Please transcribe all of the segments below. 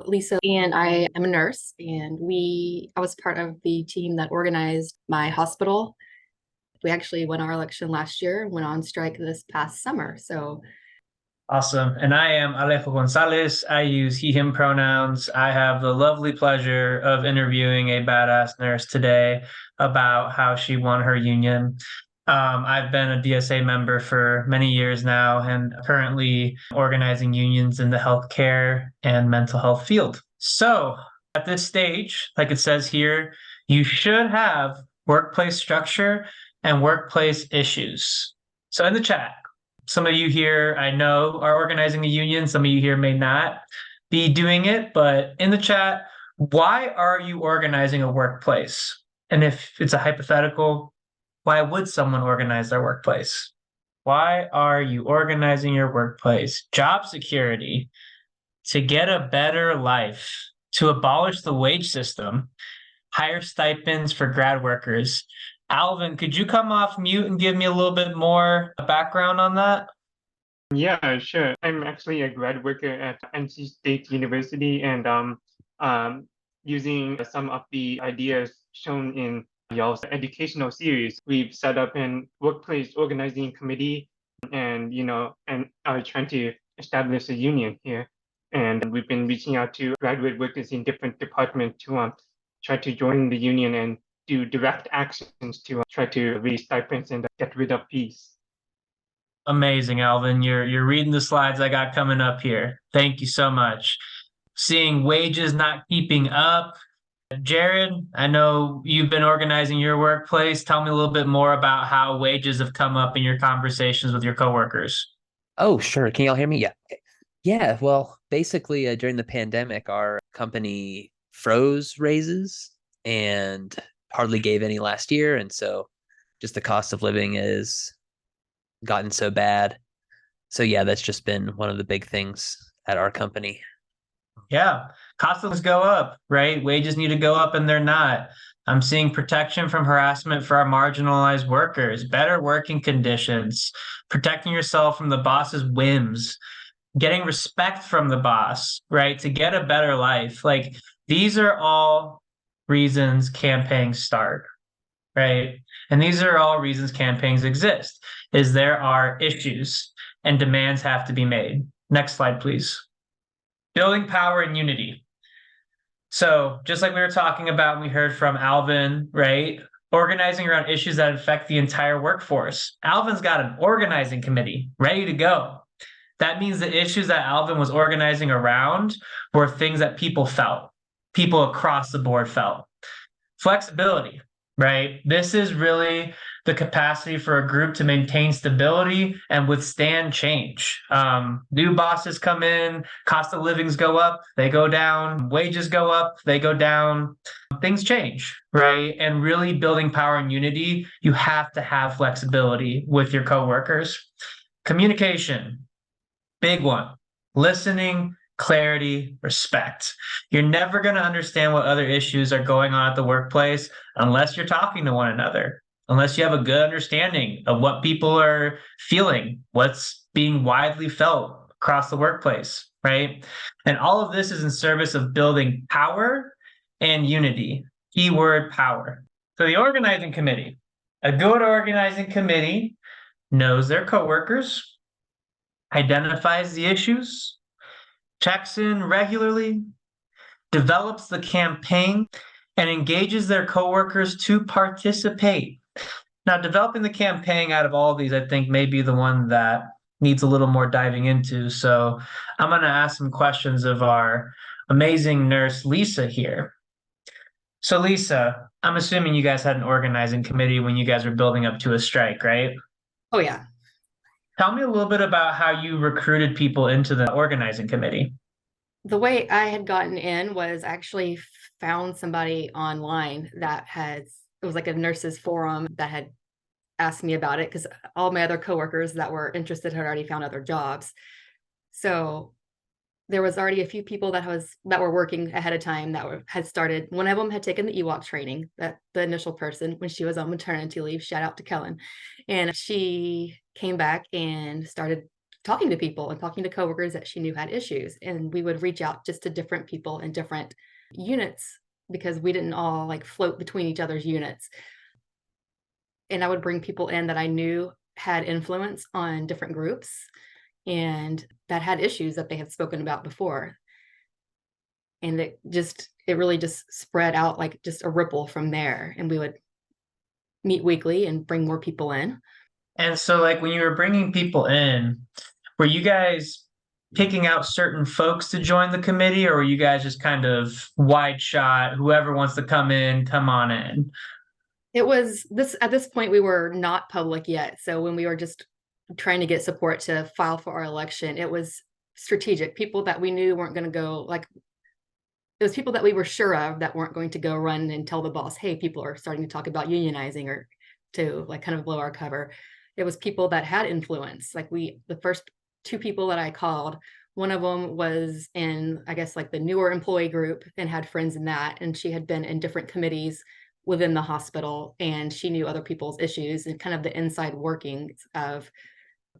Lisa, and I am a nurse, and I was part of the team that organized my hospital. We actually won our election last year and went on strike this past summer. So Awesome. And I am Alejo Gonzalez. I use he, him pronouns. I have the lovely pleasure of interviewing a badass nurse today about how she won her union. I've been a DSA member for many years now and currently organizing unions in the healthcare and mental health field. So at this stage, like it says here, you should have workplace structure and workplace issues. So in the chat, some of you here I know are organizing a union. Some of you here may not be doing it, but in the chat, why are you organizing a workplace? And if it's a hypothetical, why would someone organize their workplace? Why are you organizing your workplace? Job security, to get a better life, to abolish the wage system, higher stipends for grad workers. Alvin, could you come off mute and give me a little bit more background on that? Yeah, sure. I'm actually a grad worker at NC State University, and using some of the ideas shown in y'all's educational series, we've set up an workplace organizing committee, and are trying to establish a union here. And we've been reaching out to graduate workers in different departments to try to join the union and do direct actions to try to raise stipends and get rid of fees. Amazing, Alvin. You're reading the slides I got coming up here. Thank you so much. Seeing wages not keeping up. Jared, I know you've been organizing your workplace. Tell me a little bit more about how wages have come up in your conversations with your coworkers. Oh, sure. Can y'all hear me? Yeah. Okay. Yeah. Well, basically, during the pandemic, our company froze raises and hardly gave any last year. And so just the cost of living has gotten so bad. So, yeah, that's just been one of the big things at our company. Yeah, costs of go up, right? Wages need to go up and they're not. I'm seeing protection from harassment for our marginalized workers, better working conditions, protecting yourself from the boss's whims, getting respect from the boss, right? To get a better life. Like these are all reasons campaigns start, right? And these are all reasons campaigns exist, is there are issues and demands have to be made. Next slide, please. Building power and unity. So just like we were talking about, we heard from Alvin, right? Organizing around issues that affect the entire workforce. Alvin's got an organizing committee ready to go. That means the issues that Alvin was organizing around were things that people felt, people across the board felt. Flexibility, right? This is really the capacity for a group to maintain stability and withstand change. New bosses come in, cost of livings go up, they go down, wages go up, they go down, things change, right? And really building power and unity, you have to have flexibility with your coworkers. Communication, big one. Listening, clarity, respect. You're never going to understand what other issues are going on at the workplace unless you're talking to one another, unless you have a good understanding of what people are feeling, what's being widely felt across the workplace, right? And all of this is in service of building power and unity. Keyword power. So the organizing committee, a good organizing committee knows their coworkers, identifies the issues, checks in regularly, develops the campaign, and engages their coworkers to participate. Now, developing the campaign out of all of these, I think, may be the one that needs a little more diving into. So I'm going to ask some questions of our amazing nurse, Lisa, here. So, Lisa, I'm assuming you guys had an organizing committee when you guys were building up to a strike, right? oh yeah. Tell me a little bit about how you recruited people into the organizing committee. The way I had gotten in was actually found somebody online it was like a nurses forum that had asked me about it because all my other coworkers that were interested had already found other jobs. So there was already a few people that were working ahead of time had started. One of them had taken the EWOC training, that the initial person when she was on maternity leave. Shout out to Kellen, and she came back and started talking to people and talking to coworkers that she knew had issues. And we would reach out just to different people in different units because we didn't all like float between each other's units. And I would bring people in that I knew had influence on different groups and that had issues that they had spoken about before. And it really just spread out like just a ripple from there. And we would meet weekly and bring more people in. And so, like, when you were bringing people in, were you guys picking out certain folks to join the committee, or were you guys just kind of wide shot, whoever wants to come in, come on in? It was this at this point, we were not public yet. So when we were just trying to get support to file for our election, it was strategic. People that we knew weren't going to go, like, it was people that we were sure of that weren't going to go run and tell the boss, hey, people are starting to talk about unionizing, or to like kind of blow our cover. It was people that had influence. Like the first two people that I called, one of them was in, I guess, like the newer employee group and had friends in that. And she had been in different committees within the hospital, and she knew other people's issues and kind of the inside workings of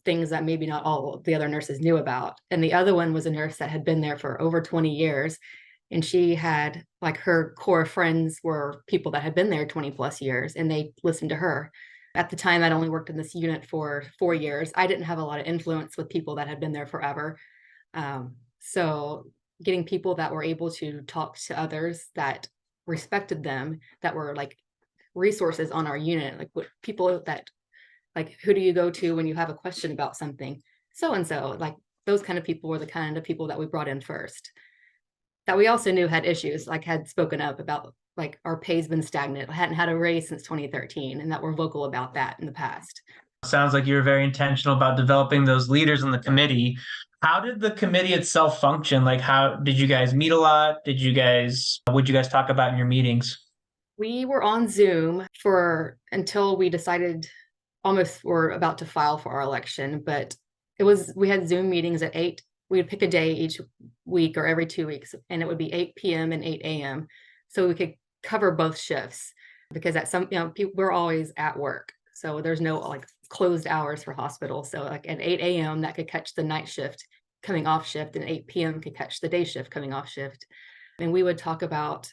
things that maybe not all the other nurses knew about. And the other one was a nurse that had been there for over 20 years. And she had, like, her core friends were people that had been there 20 plus years, and they listened to her. At the time, I'd only worked in this unit for 4 years. I didn't have a lot of influence with people that had been there forever. So getting people that were able to talk to others that respected them, that were like resources on our unit, like people that, like, who do you go to when you have a question about something? So and so, like, those kind of people were the kind of people that we brought in first, that we also knew had issues, like had spoken up about, like, our pay's been stagnant, hadn't had a raise since 2013, and that were vocal about that in the past. Sounds like you were very intentional about developing those leaders in the committee. How did the committee itself function? Like, how did you guys meet a lot? What'd you guys talk about in your meetings? We were on Zoom until we decided almost we're about to file for our election, but we had Zoom meetings at 8. We would pick a day each week or every 2 weeks, and it would be 8 p.m. and 8 a.m. So we could cover both shifts, because at some, we're always at work. So there's no like closed hours for hospitals. So like at 8 a.m. that could catch the night shift coming off shift, and 8 p.m. could catch the day shift coming off shift. And we would talk about,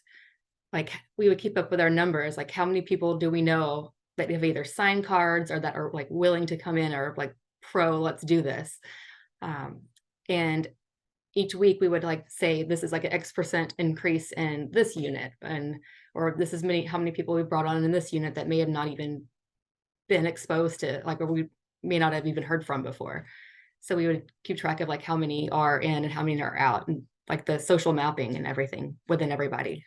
like, we would keep up with our numbers, like how many people do we know that have either signed cards or that are like willing to come in, or like let's do this. And each week we would like say, this is like an X% increase in this unit, or this is how many people we brought on in this unit that may have not even been exposed to, like, or we may not have even heard from before. So we would keep track of like how many are in and how many are out, and like the social mapping and everything within everybody.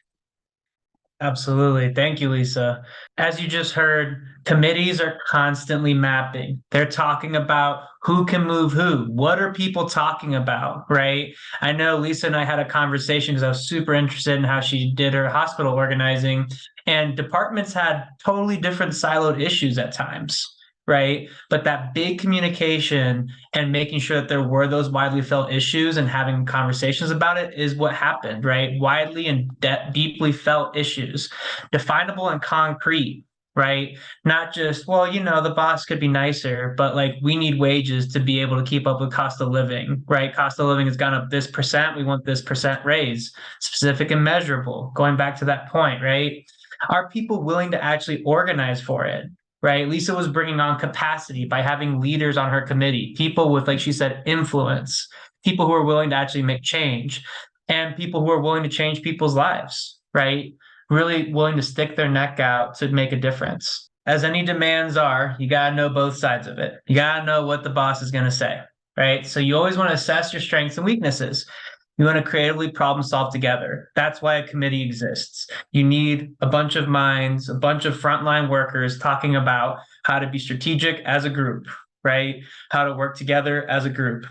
Absolutely. Thank you, Lisa. As you just heard, committees are constantly mapping. They're talking about who can move who. What are people talking about, right? I know Lisa and I had a conversation because I was super interested in how she did her hospital organizing, and departments had totally different siloed issues at times, right? But that big communication and making sure that there were those widely felt issues and having conversations about it is what happened, right? Widely and deeply felt issues, definable and concrete, right? Not just, well, the boss could be nicer, but like, we need wages to be able to keep up with cost of living, right? Cost of living has gone up this percent. We want this percent raise, specific and measurable. Going back to that point, right? Are people willing to actually organize for it? Right? Lisa was bringing on capacity by having leaders on her committee, people with, like she said, influence, people who are willing to actually make change, and people who are willing to change people's lives, right? Really willing to stick their neck out to make a difference. As any demands are, you got to know both sides of it. You got to know what the boss is going to say, right? So you always want to assess your strengths and weaknesses. You want to creatively problem solve together. That's why a committee exists. You need a bunch of minds, a bunch of frontline workers talking about how to be strategic as a group, right? How to work together as a group.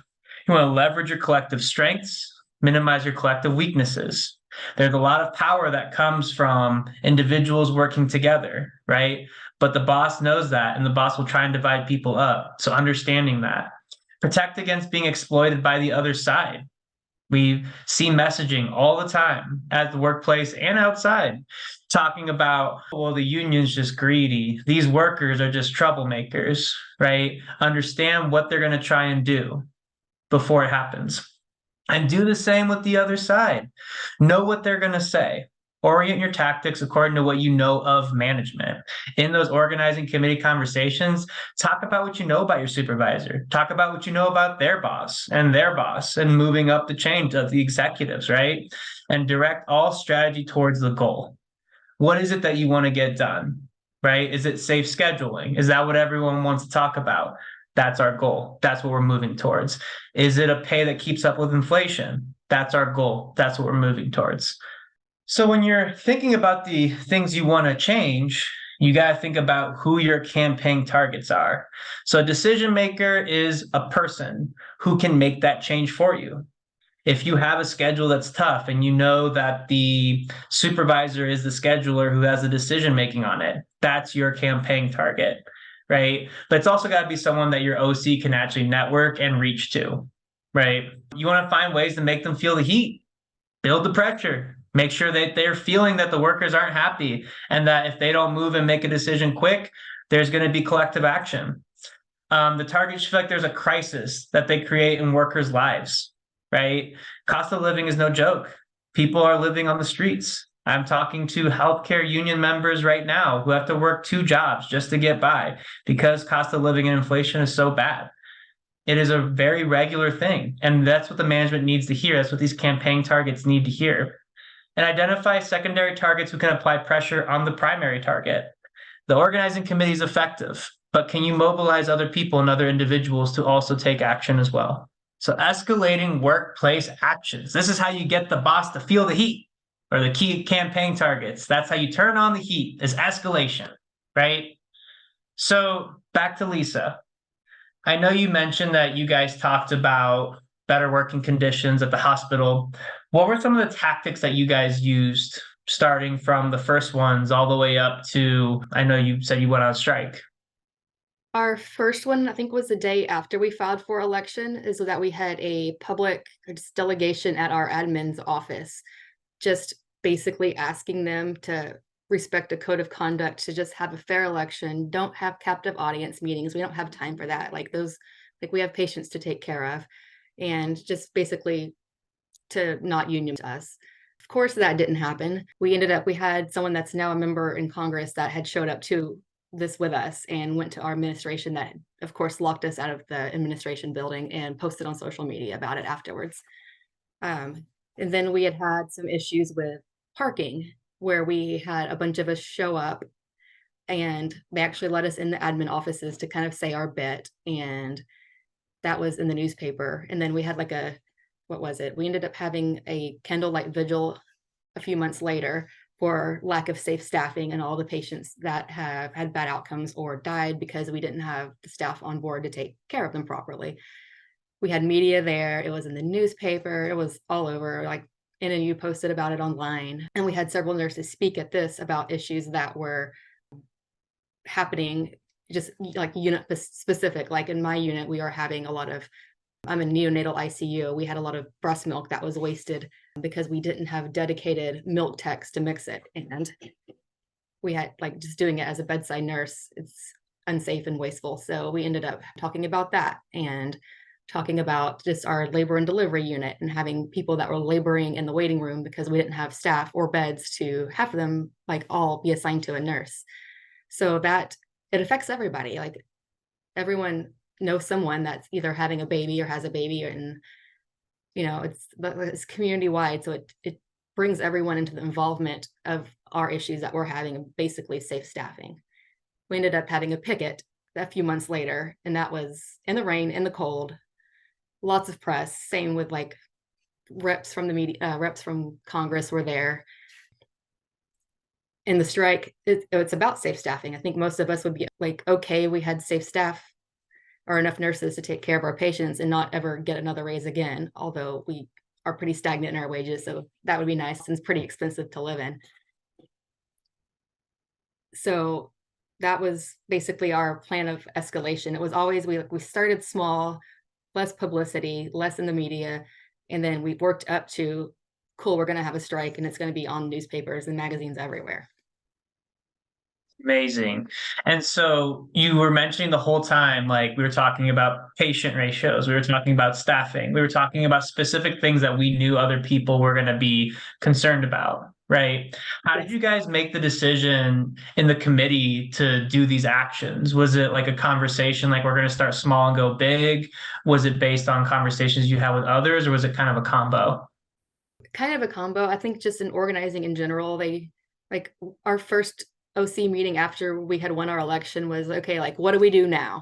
You want to leverage your collective strengths, minimize your collective weaknesses. There's a lot of power that comes from individuals working together, right? But the boss knows that, and the boss will try and divide people up. So understanding that. Protect against being exploited by the other side. We see messaging all the time at the workplace and outside talking about, well, the union's just greedy. These workers are just troublemakers, right? Understand what they're going to try and do. before it happens. And do the same with the other side. Know what they're going to say. Orient your tactics according to what you know of management. In those organizing committee conversations, talk about what you know about your supervisor. Talk about what you know about their boss, and moving up the chain of the executives, right? And direct all strategy towards the goal. What is it that you want to get done, right? Is it safe scheduling? Is that what everyone wants to talk about? That's our goal. That's what we're moving towards. Is it a pay that keeps up with inflation? That's our goal. That's what we're moving towards. So when you're thinking about the things you want to change, you got to think about who your campaign targets are. So a decision maker is a person who can make that change for you. If you have a schedule that's tough and you know that the supervisor is the scheduler who has the decision making on it, that's your campaign target, right? But it's also got to be someone that your OC can actually network and reach to, right? You want to find ways to make them feel the heat, build the pressure, make sure that they're feeling that the workers aren't happy and that if they don't move and make a decision quick, there's going to be collective action. The target should feel like there's a crisis that they create in workers' lives, right? Cost of living is no joke. People are living on the streets. I'm talking to healthcare union members right now who have to work 2 jobs just to get by because cost of living and inflation is so bad. It is a very regular thing. And that's what the management needs to hear. That's what these campaign targets need to hear. And identify secondary targets who can apply pressure on the primary target. The organizing committee is effective, but can you mobilize other people and other individuals to also take action as well? So escalating workplace actions. This is how you get the boss to feel the heat, or the key campaign targets. That's how you turn on the heat, is escalation, right? So back to Lisa. I know you mentioned that you guys talked about better working conditions at the hospital. What were some of the tactics that you guys used, starting from the first ones all the way up to, I know you said you went on strike? Our first one, I think, was the day after we filed for election, is that we had a public delegation at our admin's office, just basically asking them to respect a code of conduct, to just have a fair election, don't have captive audience meetings. We don't have time for that. Like those, like we have patients to take care of, and just basically to not union us. Of course, that didn't happen. We had someone that's now a member in Congress that had showed up to this with us and went to our administration that, of course, locked us out of the administration building and posted on social media about it afterwards. And then we had some issues with parking, where we had a bunch of us show up and they actually let us in the admin offices to kind of say our bit. And that was in the newspaper. And then we had what was it? We ended up having a candlelight vigil a few months later for lack of safe staffing and all the patients that have had bad outcomes or died because we didn't have the staff on board to take care of them properly. We had media there. It was in the newspaper. It was all over. Like NNU posted about it online. And we had several nurses speak at this about issues that were happening, just like unit specific. Like in my unit, we are having a lot of, I'm in neonatal ICU. We had a lot of breast milk that was wasted because we didn't have dedicated milk techs to mix it. And we had just doing it as a bedside nurse, it's unsafe and wasteful. So we ended up talking about that and talking about just our labor and delivery unit and having people that were laboring in the waiting room because we didn't have staff or beds to have them all be assigned to a nurse. So that it affects everybody. Like everyone knows someone that's either having a baby or has a baby, and it's community wide. So it brings everyone into the involvement of our issues that we're having, basically safe staffing. We ended up having a picket a few months later, and that was in the rain, in the cold, lots of press. Same with reps from the media, reps from Congress were there. In the strike, it's about safe staffing. I think most of us would be okay, we had safe staff or enough nurses to take care of our patients and not ever get another raise again, although we are pretty stagnant in our wages. So that would be nice, and it's pretty expensive to live in. So that was basically our plan of escalation. It was always, we started small, less publicity, less in the media, and then we worked up to, cool, we're going to have a strike and it's going to be on newspapers and magazines everywhere. Amazing. And so you were mentioning the whole time, like we were talking about patient ratios, we were talking about staffing, we were talking about specific things that we knew other people were going to be concerned about, right? How did Yes. you guys make the decision in the committee to do these actions? Was it like a conversation, like we're going to start small and go big? Was it based on conversations you had with others, or was it kind of a combo? Kind of a combo. I think just in organizing in general, they like our first OC meeting after we had won our election was okay, like what do we do now?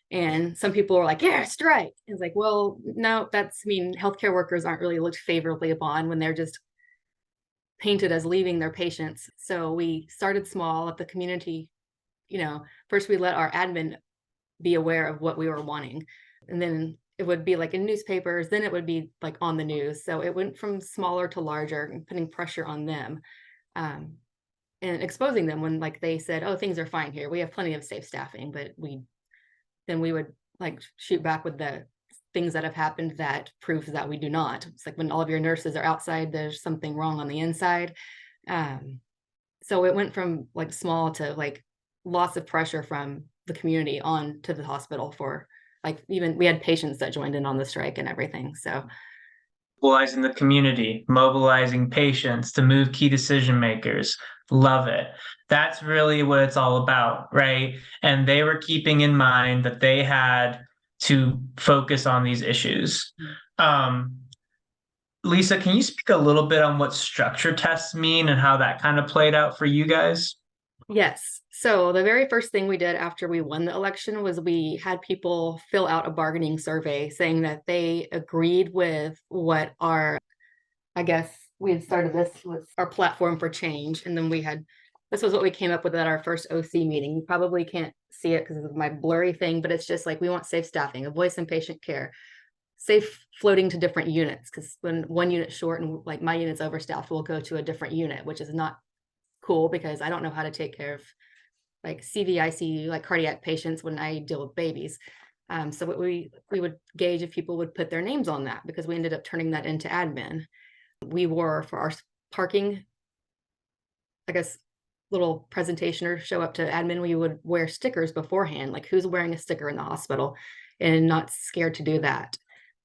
And some people were like, yeah, strike. It's like, well, no, I mean, healthcare workers aren't really looked favorably upon when they're just painted as leaving their patients. So we started small at the community. First we let our admin be aware of what we were wanting. And then it would be like in newspapers, then it would be like on the news. So it went from smaller to larger and putting pressure on them, and exposing them when like they said, oh, things are fine here. We have plenty of safe staffing, but we would like shoot back with the things that have happened that proves that we do not. It's like when all of your nurses are outside, there's something wrong on the inside. So it went from like small to like lots of pressure from the community on to the hospital for like even we had patients that joined in on the strike and everything. So Mobilizing the community, mobilizing patients to move key decision makers. Love it. That's really what it's all about, right? And they were keeping in mind that they had to focus on these issues. Lisa, can you speak a little bit on what structure tests mean and how that kind of played out for you guys? yes. So the very first thing we did after we won the election was we had people fill out a bargaining survey saying that they agreed with what I guess we had started this with our platform for change. And then this was what we came up with at our first OC meeting. You probably can't see it because of my blurry thing, but it's just like, we want safe staffing, a voice in patient care, safe floating to different units. Because when one unit's short and like my unit's overstaffed, we'll go to a different unit, which is not cool because I don't know how to take care of like CVICU, like cardiac patients when I deal with babies. So what we would gauge if people would put their names on that because we ended up turning that into admin. We wore for our parking, I guess, little presentation or show up to admin, we would wear stickers beforehand, like who's wearing a sticker in the hospital and not scared to do that.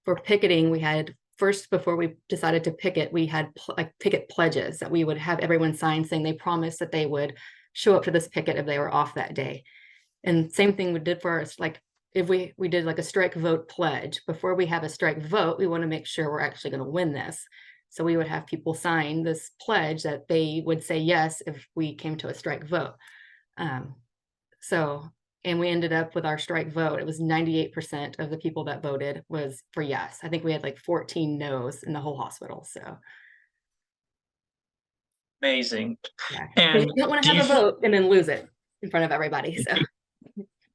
For picketing, we had first, before we decided to picket, we had like picket pledges that we would have everyone sign saying they promised that they would show up to this picket if they were off that day. And same thing we did for us, like if we did like a strike vote pledge. Before we have a strike vote, we want to make sure we're actually going to win this. So we would have people sign this pledge that they would say yes if we came to a strike vote. And we ended up with our strike vote, it was 98% of the people that voted was for yes. I think we had like 14 no's in the whole hospital. So Amazing. yeah, And you don't want to do have you a vote and then lose it in front of everybody. So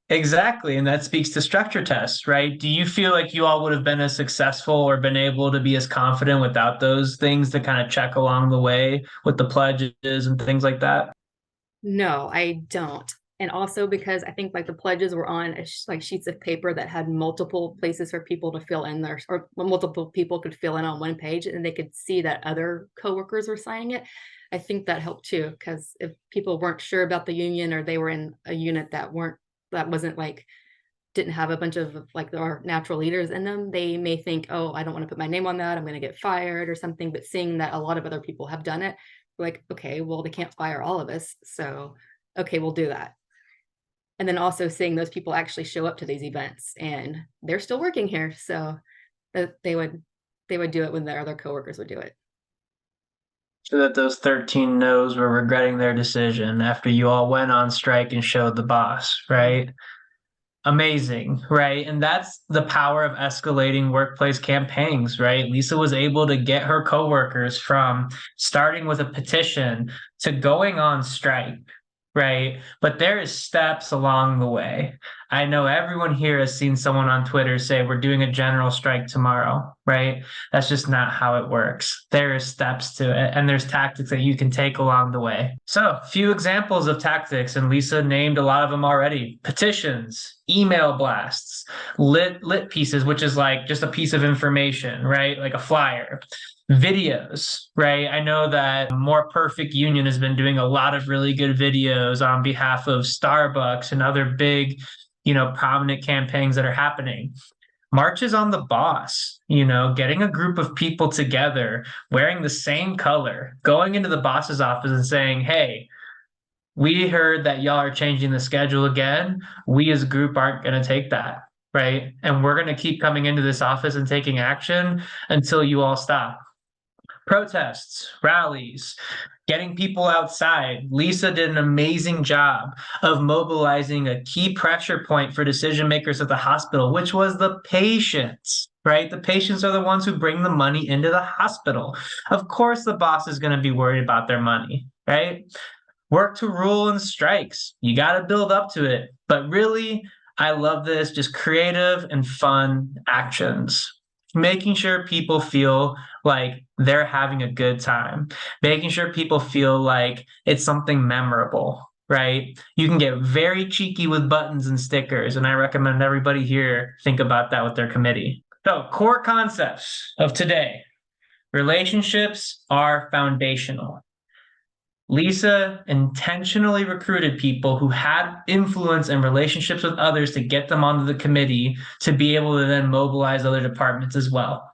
exactly, and that speaks to structure tests, right? Do you feel like you all would have been as successful or been able to be as confident without those things to kind of check along the way with the pledges and things like that? no, I don't. And also because I think like the pledges were on like sheets of paper that had multiple places for people to fill in there, or multiple people could fill in on one page and they could see that other coworkers were signing it. I think that helped too, because if people weren't sure about the union or they were in a unit that wasn't like didn't have a bunch of like our natural leaders in them, they may think, oh, I don't want to put my name on that, I'm going to get fired or something. But seeing that a lot of other people have done it, like, okay, well, they can't fire all of us, so okay, we'll do that. And then also seeing those people actually show up to these events and they're still working here, so that they would do it when their other coworkers would do it. So that those 13 no's were regretting their decision after you all went on strike and showed the boss, right? Amazing, right? And that's the power of escalating workplace campaigns, right? Lisa was able to get her coworkers from starting with a petition to going on strike, right? But there is steps along the way. I know everyone here has seen someone on Twitter say we're doing a general strike tomorrow, right? That's just not how it works. There are steps to it, and there's tactics that you can take along the way. So, a few examples of tactics, and Lisa named a lot of them already. Petitions, email blasts, lit pieces, which is like just a piece of information, right? Like a flyer. Videos, right? I know that More Perfect Union has been doing a lot of really good videos on behalf of Starbucks and other big, prominent campaigns that are happening. Marches on the boss, getting a group of people together wearing the same color, going into the boss's office and saying, hey, we heard that y'all are changing the schedule again. We as a group aren't going to take that, right? And we're going to keep coming into this office and taking action until you all stop. Protests, rallies, getting people outside. Lisa did an amazing job of mobilizing a key pressure point for decision makers at the hospital, which was the patients, right? The patients are the ones who bring the money into the hospital. Of course, the boss is going to be worried about their money, right? Work to rule and strikes. You got to build up to it. But really, I love this, just creative and fun actions. Making sure people feel like they're having a good time, making sure people feel like it's something memorable, right? You can get very cheeky with buttons and stickers, and I recommend everybody here think about that with their committee. So, core concepts of today. Relationships are foundational. Lisa intentionally recruited people who had influence and relationships with others to get them onto the committee to be able to then mobilize other departments as well.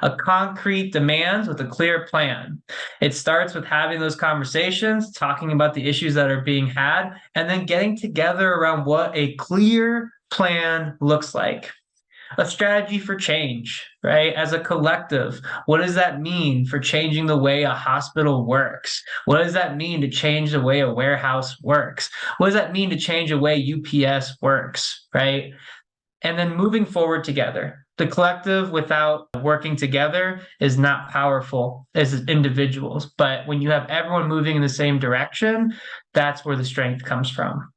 A concrete demands with a clear plan. It starts with having those conversations, talking about the issues that are being had, and then getting together around what a clear plan looks like. A strategy for change, right? As a collective, what does that mean for changing the way a hospital works? What does that mean to change the way a warehouse works? What does that mean to change the way UPS works, right? And then moving forward together. The collective without working together is not powerful as individuals. But when you have everyone moving in the same direction, that's where the strength comes from.